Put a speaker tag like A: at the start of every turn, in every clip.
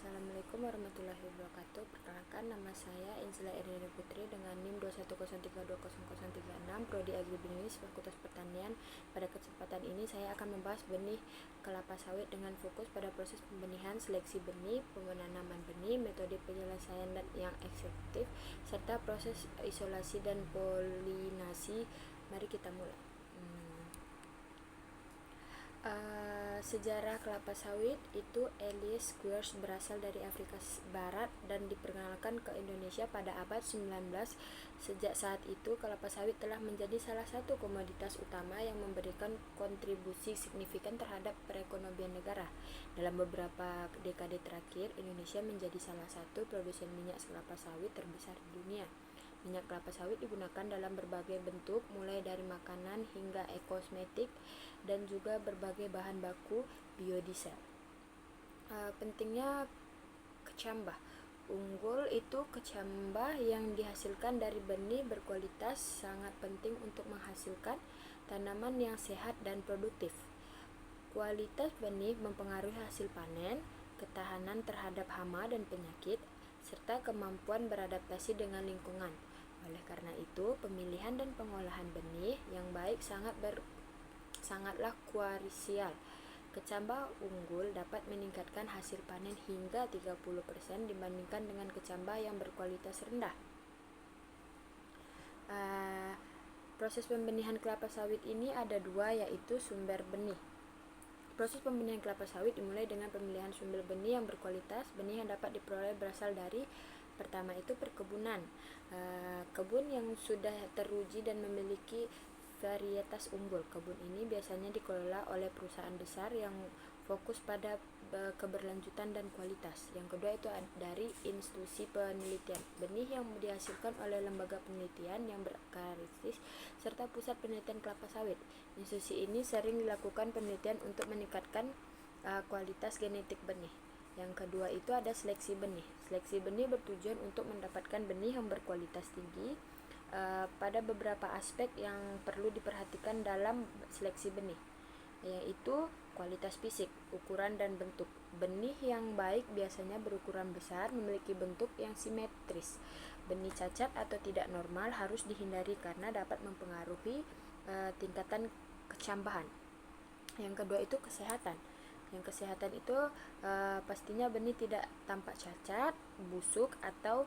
A: Assalamualaikum warahmatullahi wabarakatuh. Perkenalkan, nama saya Insila Ernina Putri dengan NIM 210320036, Prodi Agribisnis Fakultas Pertanian. Pada kesempatan ini saya akan membahas benih kelapa sawit dengan fokus pada proses pembenihan, seleksi benih, penanaman benih, metode penyelesaian yang efektif, serta proses isolasi dan polinasi. Mari kita mulai. Sejarah kelapa sawit itu Elias Squires berasal dari Afrika Barat dan diperkenalkan ke Indonesia pada abad 19. Sejak saat itu, kelapa sawit telah menjadi salah satu komoditas utama yang memberikan kontribusi signifikan terhadap perekonomian negara. Dalam beberapa dekade terakhir, Indonesia menjadi salah satu produsen minyak kelapa sawit terbesar di dunia. Minyak kelapa sawit digunakan dalam berbagai bentuk, mulai dari makanan hingga kosmetik, dan juga berbagai bahan baku biodiesel. Pentingnya kecambah. Unggul itu kecambah yang dihasilkan dari benih berkualitas sangat penting untuk menghasilkan tanaman yang sehat dan produktif. Kualitas benih mempengaruhi hasil panen, ketahanan terhadap hama dan penyakit, serta kemampuan beradaptasi dengan lingkungan. Oleh karena itu, pemilihan dan pengolahan benih yang baik sangatlah krusial. Kecambah unggul dapat meningkatkan hasil panen hingga 30% dibandingkan dengan kecambah yang berkualitas rendah. Proses pembenihan kelapa sawit ini ada dua, yaitu sumber benih. Proses pembenihan kelapa sawit dimulai dengan pemilihan sumber benih yang berkualitas. Benih yang dapat diperoleh berasal dari, pertama itu perkebunan. Kebun yang sudah teruji dan memiliki varietas unggul. Kebun ini biasanya dikelola oleh perusahaan besar yang fokus pada keberlanjutan dan kualitas. Yang kedua itu dari institusi penelitian. Benih yang dihasilkan oleh lembaga penelitian yang berakareditasi serta pusat penelitian kelapa sawit. Institusi ini sering dilakukan penelitian untuk meningkatkan kualitas genetik benih. Yang kedua itu ada seleksi benih. Seleksi benih bertujuan untuk mendapatkan benih yang berkualitas tinggi. Pada beberapa aspek yang perlu diperhatikan dalam seleksi benih, yaitu kualitas fisik, ukuran dan bentuk. Benih yang baik biasanya berukuran besar, memiliki bentuk yang simetris. Benih cacat atau tidak normal harus dihindari karena dapat mempengaruhi tingkatan kecambahan. Yang kedua itu kesehatan. Yang kesehatan itu pastinya benih tidak tampak cacat, busuk, atau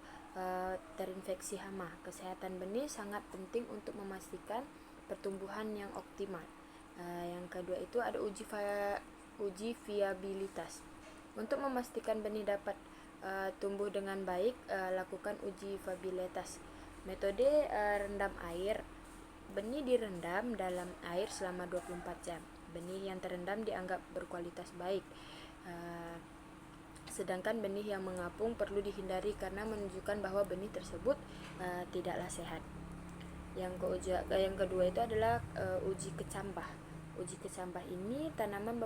A: terinfeksi hama. Kesehatan benih sangat penting untuk memastikan pertumbuhan yang optimal. Yang kedua itu ada uji viabilitas. Untuk memastikan benih dapat tumbuh dengan baik, lakukan uji viabilitas. Metode rendam air. Benih direndam dalam air selama 24 jam. Benih yang terendam dianggap berkualitas baik. Sedangkan benih yang mengapung perlu dihindari karena menunjukkan bahwa benih tersebut tidaklah sehat. Yang kedua itu adalah uji kecambah. Uji kecambah ini tanam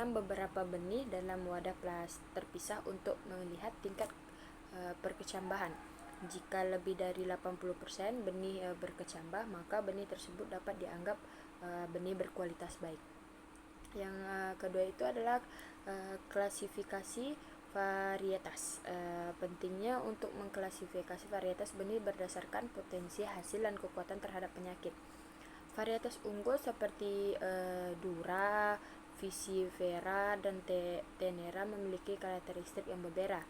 A: beberapa benih dalam wadah plastik terpisah untuk melihat tingkat perkecambahan. Jika lebih dari 80% benih berkecambah, maka benih tersebut dapat dianggap benih berkualitas baik. Yang kedua itu adalah klasifikasi varietas. Pentingnya untuk mengklasifikasi varietas benih berdasarkan potensi hasil dan kekuatan terhadap penyakit. Varietas unggul seperti Dura, Vicifera, dan Tenera memiliki karakteristik yang berbeda.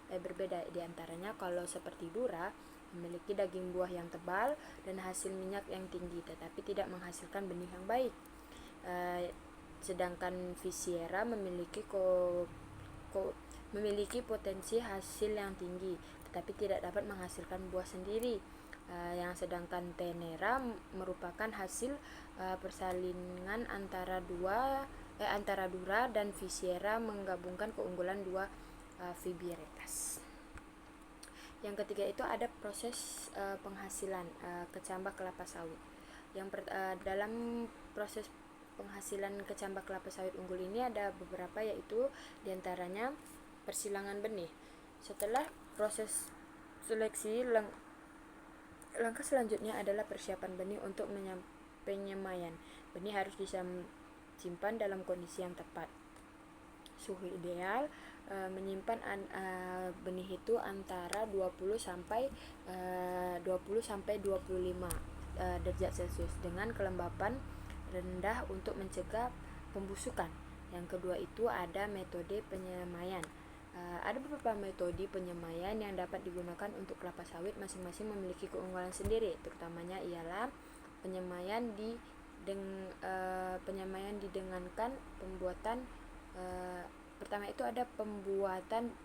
A: Di antaranya, kalau seperti Dura memiliki daging buah yang tebal dan hasil minyak yang tinggi, tetapi tidak menghasilkan benih yang baik. Sedangkan Vicifera memiliki potensi hasil yang tinggi, tetapi tidak dapat menghasilkan buah sendiri. Yang sedangkan Tenera merupakan hasil persalinan antara Dura dan Vicifera menggabungkan keunggulan dua varietas. Yang ketiga itu ada proses penghasilan kecambah kelapa sawit. Dalam proses penghasilan kecambah kelapa sawit unggul ini ada beberapa, yaitu diantaranya persilangan benih. Setelah proses seleksi, langkah selanjutnya adalah persiapan benih untuk penyemaian. Benih harus disimpan dalam kondisi yang tepat. suhu ideal menyimpan benih itu antara 20 sampai 25 derajat Celcius dengan kelembapan rendah untuk mencegah pembusukan. Yang kedua itu ada metode penyemaian. Ada beberapa metode penyemaian yang dapat digunakan untuk kelapa sawit, masing-masing memiliki keunggulan sendiri. Terutamanya ialah penyemaian didengankan pembuatan pertama itu ada pembuatan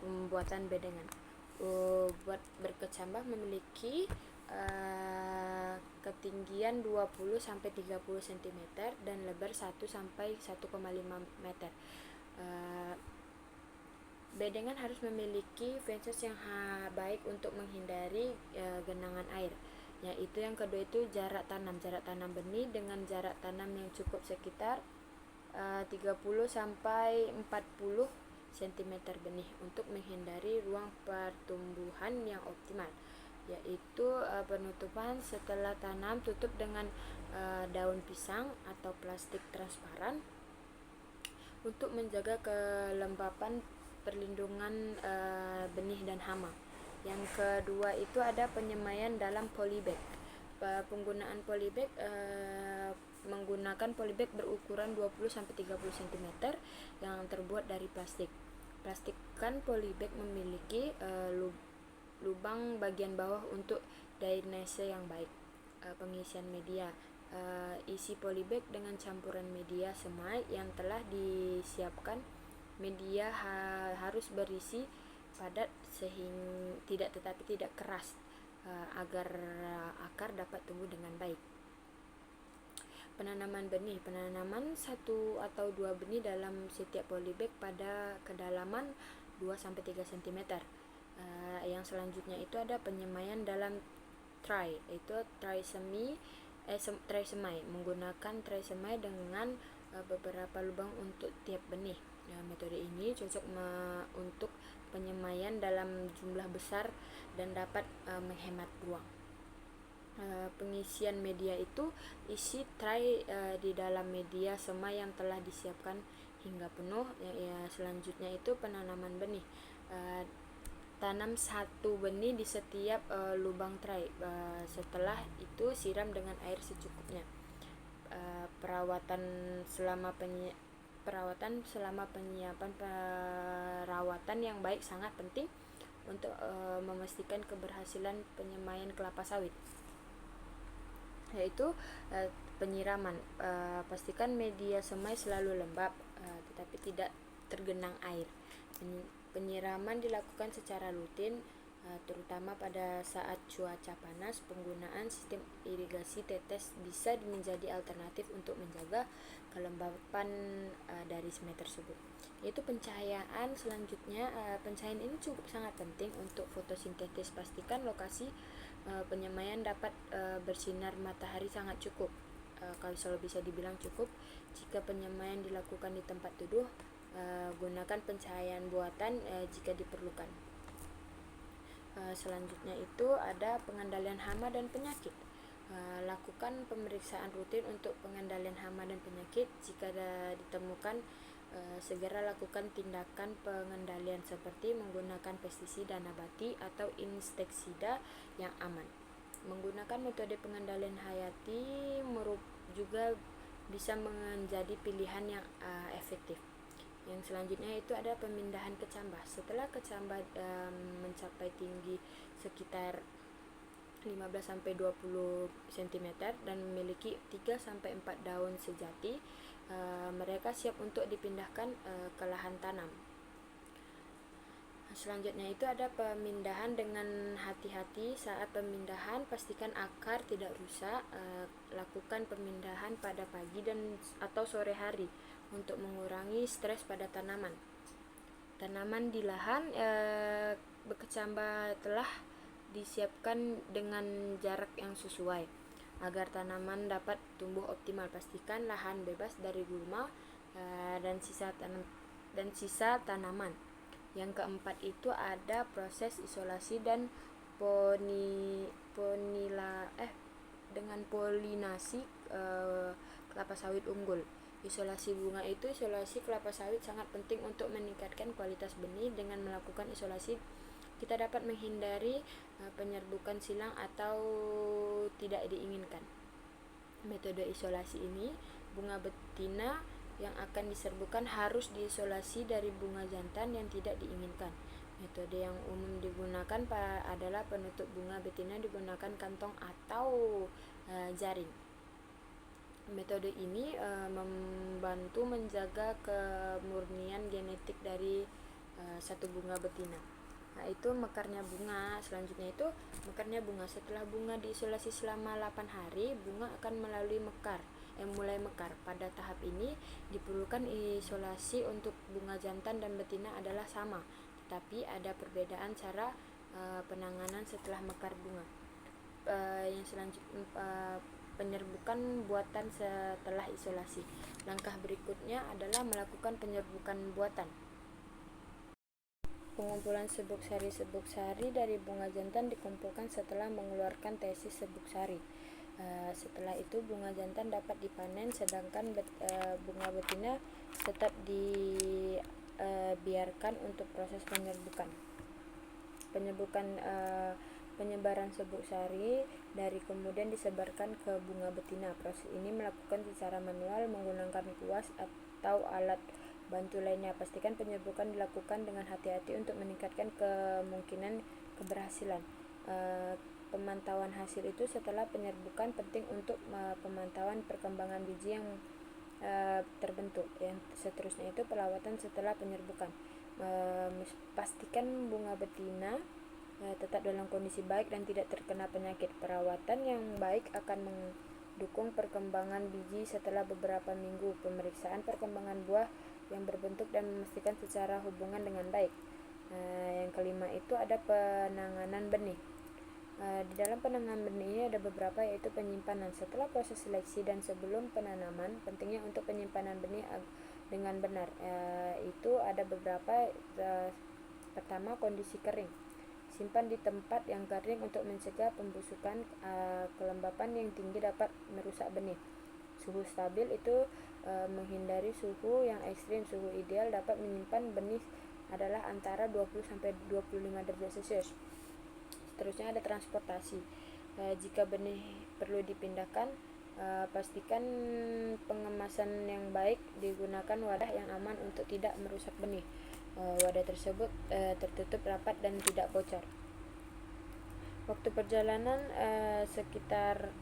A: pembuatan bedengan. Buat berkecambah memiliki ketinggian 20 sampai 30 cm dan lebar 1 sampai 1,5 meter. Bedengan harus memiliki fences yang baik untuk menghindari genangan air. Yaitu yang kedua itu jarak tanam benih dengan jarak tanam yang cukup sekitar 30 sampai 40 cm benih untuk menghindari ruang pertumbuhan yang optimal. Yaitu penutupan setelah tanam, tutup dengan daun pisang atau plastik transparan untuk menjaga kelembapan, perlindungan benih dan hama. Yang kedua itu ada penyemaian dalam polybag. Penggunaan polybag menggunakan polybag berukuran 20 sampai 30 cm yang terbuat dari plastik. Pastikan polybag memiliki lubang bagian bawah untuk drainase yang baik. Pengisian media. Isi polybag dengan campuran media semai yang telah disiapkan. Media harus berisi padat sehingga tidak keras agar akar dapat tumbuh dengan baik. Penanaman benih. Penanaman 1 atau 2 benih dalam setiap polybag pada kedalaman 2 sampai 3 cm. Yang selanjutnya itu ada penyemaian dalam tray, yaitu tray semai menggunakan tray semai dengan beberapa lubang untuk tiap benih. Metode ini cocok untuk penyemaian dalam jumlah besar dan dapat menghemat ruang. Pengisian media itu isi tray di dalam media semai yang telah disiapkan hingga penuh. Selanjutnya itu penanaman benih. Tanam 1 benih di setiap lubang tray. Setelah itu siram dengan air secukupnya. Perawatan selama penyiapan perawatan yang baik sangat penting untuk memastikan keberhasilan penyemaian kelapa sawit. Yaitu penyiraman. Pastikan media semai selalu lembab tetapi tidak tergenang air. Penyiraman dilakukan secara rutin, terutama pada saat cuaca panas. Penggunaan sistem irigasi tetes bisa menjadi alternatif untuk menjaga kelembapan dari semai tersebut. Yaitu pencahayaan. Selanjutnya, pencahayaan ini cukup sangat penting untuk fotosintesis. Pastikan lokasi penyemaian dapat bersinar matahari sangat cukup. Kalau bisa dibilang cukup. Jika penyemaian dilakukan di tempat teduh, gunakan pencahayaan buatan jika diperlukan. Selanjutnya itu ada pengendalian hama dan penyakit. Lakukan pemeriksaan rutin untuk pengendalian hama dan penyakit. Jika ditemukan, segera lakukan tindakan pengendalian seperti menggunakan pestisida nabati atau insektisida yang aman. Menggunakan metode pengendalian hayati juga bisa menjadi pilihan yang efektif. Yang selanjutnya itu ada pemindahan kecambah. Setelah kecambah mencapai tinggi sekitar 15 sampai 20 cm dan memiliki 3 sampai 4 daun sejati, mereka siap untuk dipindahkan ke lahan tanam. Selanjutnya itu ada pemindahan dengan hati-hati. Saat pemindahan, pastikan akar tidak rusak. Lakukan pemindahan pada pagi atau sore hari untuk mengurangi stres pada tanaman. Tanaman di lahan berkecambah telah disiapkan dengan jarak yang sesuai agar tanaman dapat tumbuh optimal. Pastikan lahan bebas dari gulma dan sisa tanaman. Yang keempat itu ada proses isolasi dan polinasi kelapa sawit unggul. Isolasi bunga itu isolasi kelapa sawit sangat penting untuk meningkatkan kualitas benih. Dengan melakukan isolasi, kita dapat menghindari penyerbukan silang atau tidak diinginkan. Metode isolasi ini, bunga betina yang akan diserbukan harus diisolasi dari bunga jantan yang tidak diinginkan. Metode yang umum digunakan adalah penutup bunga betina digunakan kantong atau jaring. Metode ini membantu menjaga kemurnian genetik dari satu bunga betina. Nah, itu mekarnya bunga. Selanjutnya itu mekarnya bunga. Setelah bunga diisolasi selama 8 hari, bunga akan mulai mekar. Pada tahap ini diperlukan isolasi untuk bunga jantan dan betina adalah sama, tetapi ada perbedaan cara penanganan setelah mekar bunga. Yang selanjutnya penyerbukan buatan setelah isolasi. Langkah berikutnya adalah melakukan penyerbukan buatan. Pengumpulan sebuk sari dari bunga jantan dikumpulkan setelah mengeluarkan tesis sebuk sari. Setelah itu bunga jantan dapat dipanen, sedangkan bunga betina tetap dibiarkan untuk proses penyerbukan. Penyebaran sebuk sari dari kemudian disebarkan ke bunga betina. Proses ini melakukan secara manual menggunakan kuas atau alat bantu lainnya. Pastikan penyerbukan dilakukan dengan hati-hati untuk meningkatkan kemungkinan keberhasilan. Pemantauan hasil itu setelah penyerbukan penting untuk pemantauan perkembangan biji yang terbentuk. Yang seterusnya itu perawatan setelah penyerbukan. Pastikan bunga betina tetap dalam kondisi baik dan tidak terkena penyakit. Perawatan yang baik akan mendukung perkembangan biji setelah beberapa minggu. Pemeriksaan perkembangan buah yang berbentuk dan memastikan secara hubungan dengan baik. Yang kelima itu ada penanganan benih. Di dalam penanganan benih ini ada beberapa, yaitu penyimpanan. Setelah proses seleksi dan sebelum penanaman, pentingnya untuk penyimpanan benih dengan benar. Itu ada beberapa. Pertama, kondisi kering. Simpan di tempat yang kering untuk mencegah pembusukan. Kelembapan yang tinggi dapat merusak benih. Suhu stabil itu menghindari suhu yang ekstrim. Suhu ideal dapat menyimpan benih adalah antara 20-25 derajat Celcius. Seterusnya ada transportasi. Jika benih perlu dipindahkan, pastikan pengemasan yang baik, digunakan wadah yang aman untuk tidak merusak benih. Wadah tersebut tertutup rapat dan tidak bocor. Waktu perjalanan sekitar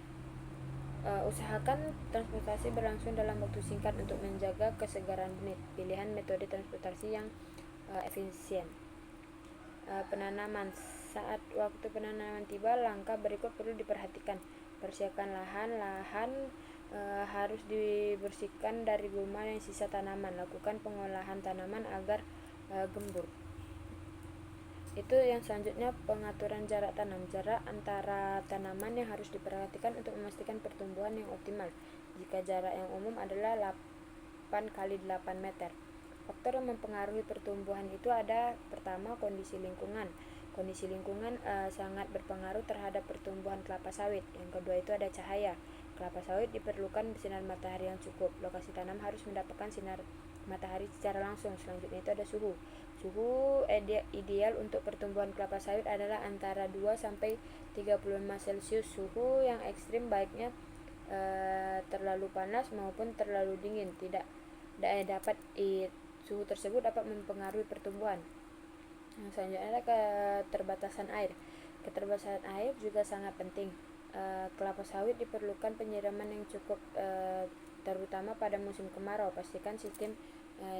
A: usahakan transportasi berlangsung dalam waktu singkat untuk menjaga kesegaran benih. Pilihan metode transportasi yang efisien. Penanaman. Saat waktu penanaman tiba, langkah berikut perlu diperhatikan. Persiapkan lahan harus dibersihkan dari gulma dan sisa tanaman. Lakukan pengolahan tanaman agar gembur. Itu yang selanjutnya pengaturan jarak tanam. Jarak antara tanaman yang harus diperhatikan untuk memastikan pertumbuhan yang optimal. Jika jarak yang umum adalah 8x8 meter. Faktor yang mempengaruhi pertumbuhan itu ada, pertama, kondisi lingkungan. Kondisi lingkungan sangat berpengaruh terhadap pertumbuhan kelapa sawit. Yang kedua itu ada cahaya. Kelapa sawit diperlukan sinar matahari yang cukup. Lokasi tanam harus mendapatkan sinar matahari secara langsung. Selanjutnya itu ada suhu. Suhu ideal untuk pertumbuhan kelapa sawit adalah antara 2-35 Celcius. Suhu yang ekstrim baiknya terlalu panas maupun terlalu dingin. Suhu tersebut dapat mempengaruhi pertumbuhan. Selanjutnya ada keterbatasan air. Keterbatasan air juga sangat penting. Kelapa sawit diperlukan penyiraman yang cukup, terutama pada musim kemarau. Pastikan sistem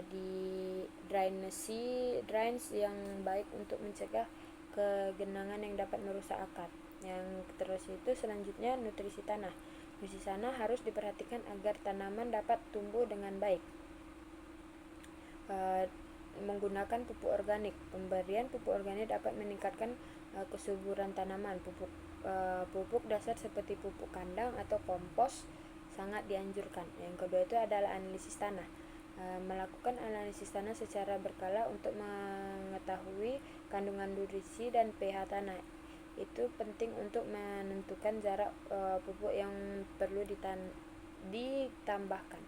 A: di drainase yang baik untuk mencegah kegenangan yang dapat merusak akar. Yang terus itu selanjutnya nutrisi tanah. Nutrisi tanah harus diperhatikan agar tanaman dapat tumbuh dengan baik. Menggunakan pupuk organik. Pemberian pupuk organik dapat meningkatkan kesuburan tanaman. Pupuk dasar seperti pupuk kandang atau kompos sangat dianjurkan. Yang kedua itu adalah analisis tanah. Melakukan analisis tanah secara berkala untuk mengetahui kandungan nutrisi dan pH tanah. Itu penting untuk menentukan jarak pupuk yang perlu ditambahkan.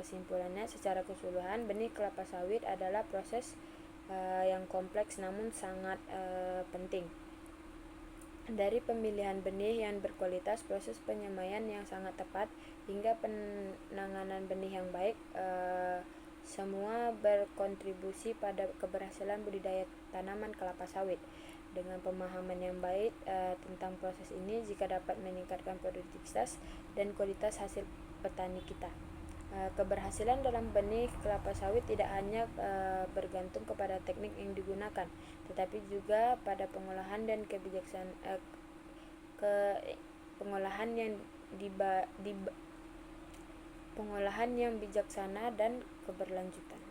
A: Kesimpulannya, secara keseluruhan benih kelapa sawit adalah proses yang kompleks namun sangat penting. Dari pemilihan benih yang berkualitas, proses penyemaian yang sangat tepat, hingga penanganan benih yang baik, semua berkontribusi pada keberhasilan budidaya tanaman kelapa sawit. Dengan pemahaman yang baik tentang proses ini, jika dapat meningkatkan produktivitas dan kualitas hasil petani kita. Keberhasilan dalam benih kelapa sawit tidak hanya bergantung kepada teknik yang digunakan, tetapi juga pada pengolahan dan pengolahan yang bijaksana dan keberlanjutan.